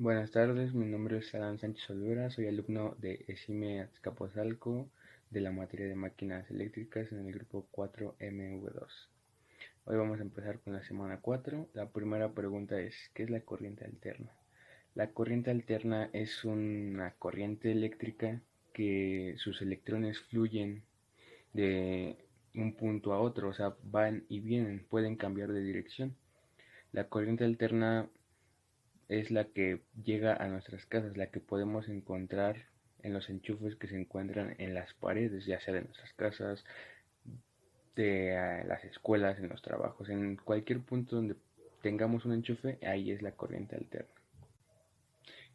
Buenas tardes, mi nombre es Adán Sánchez Olvera, soy alumno de ESIME Azcapotzalco de la materia de máquinas eléctricas en el grupo 4MV2. Hoy vamos a empezar con la semana 4. La primera pregunta es, ¿qué es la corriente alterna? La corriente alterna es una corriente eléctrica que sus electrones fluyen de un punto a otro, o sea, van y vienen, pueden cambiar de dirección. La corriente alterna es la que llega a nuestras casas, la que podemos encontrar en los enchufes que se encuentran en las paredes, ya sea de nuestras casas, de las escuelas, en los trabajos, en cualquier punto donde tengamos un enchufe, ahí es la corriente alterna.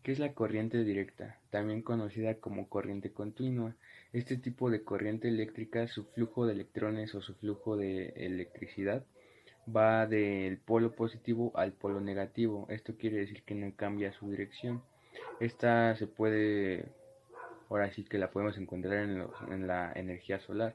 ¿Qué es la corriente directa? También conocida como corriente continua. Este tipo de corriente eléctrica, su flujo de electrones o su flujo de electricidad va del polo positivo al polo negativo. Esto quiere decir que no cambia su dirección. Esta se puede, ahora sí que la podemos encontrar en la energía solar.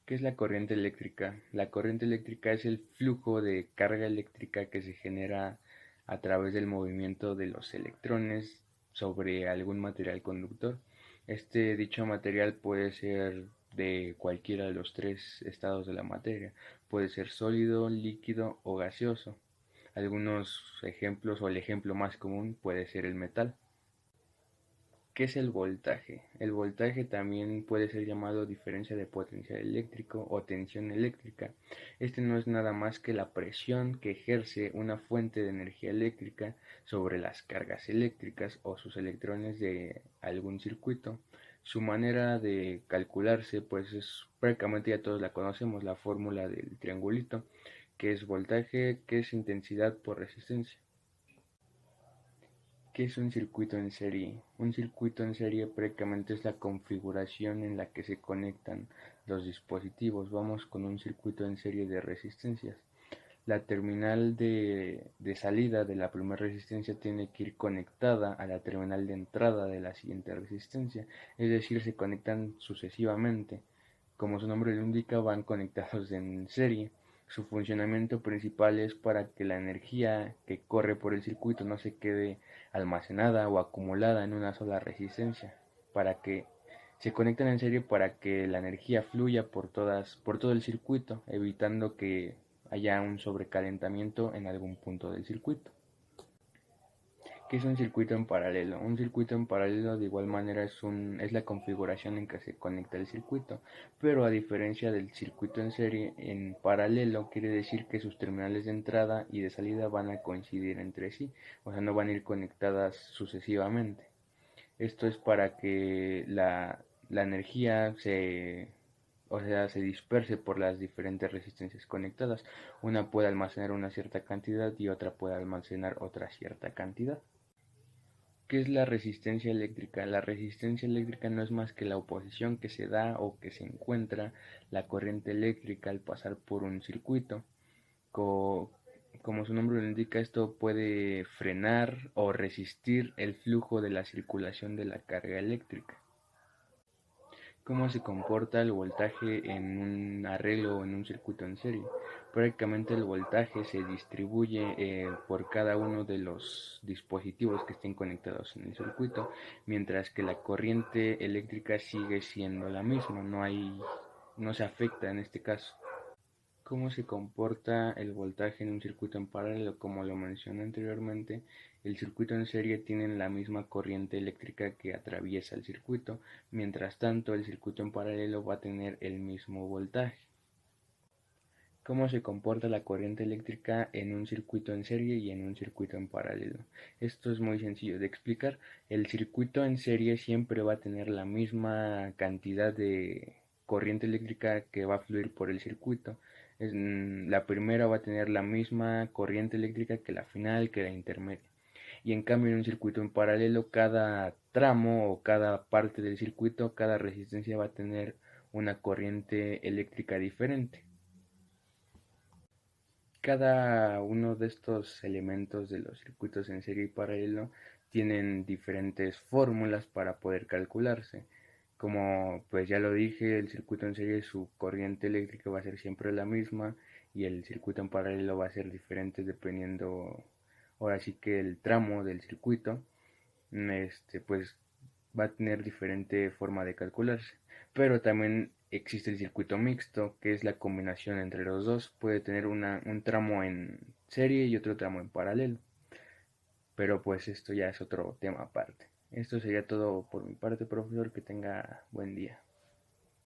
¿Qué es la corriente eléctrica? La corriente eléctrica es el flujo de carga eléctrica que se genera a través del movimiento de los electrones sobre algún material conductor. Dicho material puede ser de cualquiera de los tres estados de la materia. Puede ser sólido, líquido o gaseoso. Algunos ejemplos o el ejemplo más común puede ser el metal. ¿Qué es el voltaje? El voltaje también puede ser llamado diferencia de potencial eléctrico o tensión eléctrica. Este no es nada más que la presión que ejerce una fuente de energía eléctrica sobre las cargas eléctricas o sus electrones de algún circuito. Su manera de calcularse, pues es prácticamente ya todos la conocemos, la fórmula del triangulito, que es voltaje, que es intensidad por resistencia. ¿Qué es un circuito en serie? Un circuito en serie prácticamente es la configuración en la que se conectan los dispositivos. Vamos con un circuito en serie de resistencias. La terminal de salida de la primera resistencia tiene que ir conectada a la terminal de entrada de la siguiente resistencia, es decir, se conectan sucesivamente. Como su nombre lo indica, van conectados en serie. Su funcionamiento principal es para que la energía que corre por el circuito no se quede almacenada o acumulada en una sola resistencia, para que se conectan en serie para que la energía fluya por todo el circuito, evitando que haya un sobrecalentamiento en algún punto del circuito. ¿Qué es un circuito en paralelo? Un circuito en paralelo de igual manera es la configuración en que se conecta el circuito, pero a diferencia del circuito en serie, en paralelo quiere decir que sus terminales de entrada y de salida van a coincidir entre sí, o sea, no van a ir conectadas sucesivamente. Esto es para que la energía se disperse por las diferentes resistencias conectadas. Una puede almacenar una cierta cantidad y otra puede almacenar otra cierta cantidad. ¿Qué es la resistencia eléctrica? La resistencia eléctrica no es más que la oposición que se da o que se encuentra la corriente eléctrica al pasar por un circuito. Co- Como su nombre lo indica, esto puede frenar o resistir el flujo de la circulación de la carga eléctrica. ¿Cómo se comporta el voltaje en un arreglo o en un circuito en serie? Prácticamente el voltaje se distribuye por cada uno de los dispositivos que estén conectados en el circuito, mientras que la corriente eléctrica sigue siendo la misma, no se afecta en este caso. ¿Cómo se comporta el voltaje en un circuito en paralelo? Como lo mencioné anteriormente, el circuito en serie tiene la misma corriente eléctrica que atraviesa el circuito, mientras tanto el circuito en paralelo va a tener el mismo voltaje. ¿Cómo se comporta la corriente eléctrica en un circuito en serie y en un circuito en paralelo? Esto es muy sencillo de explicar. El circuito en serie siempre va a tener la misma cantidad de corriente eléctrica que va a fluir por el circuito. La primera va a tener la misma corriente eléctrica que la final, que la intermedia. Y en cambio en un circuito en paralelo, cada tramo o cada parte del circuito, cada resistencia va a tener una corriente eléctrica diferente. Cada uno de estos elementos de los circuitos en serie y paralelo tienen diferentes fórmulas para poder calcularse. Como pues ya lo dije, el circuito en serie su corriente eléctrica va a ser siempre la misma y el circuito en paralelo va a ser diferente dependiendo, ahora sí que el tramo del circuito, pues va a tener diferente forma de calcularse. Pero también existe el circuito mixto, que es la combinación entre los dos. Puede tener un tramo en serie y otro tramo en paralelo. Pero pues esto ya es otro tema aparte. Esto sería todo por mi parte, profesor. Que tenga buen día.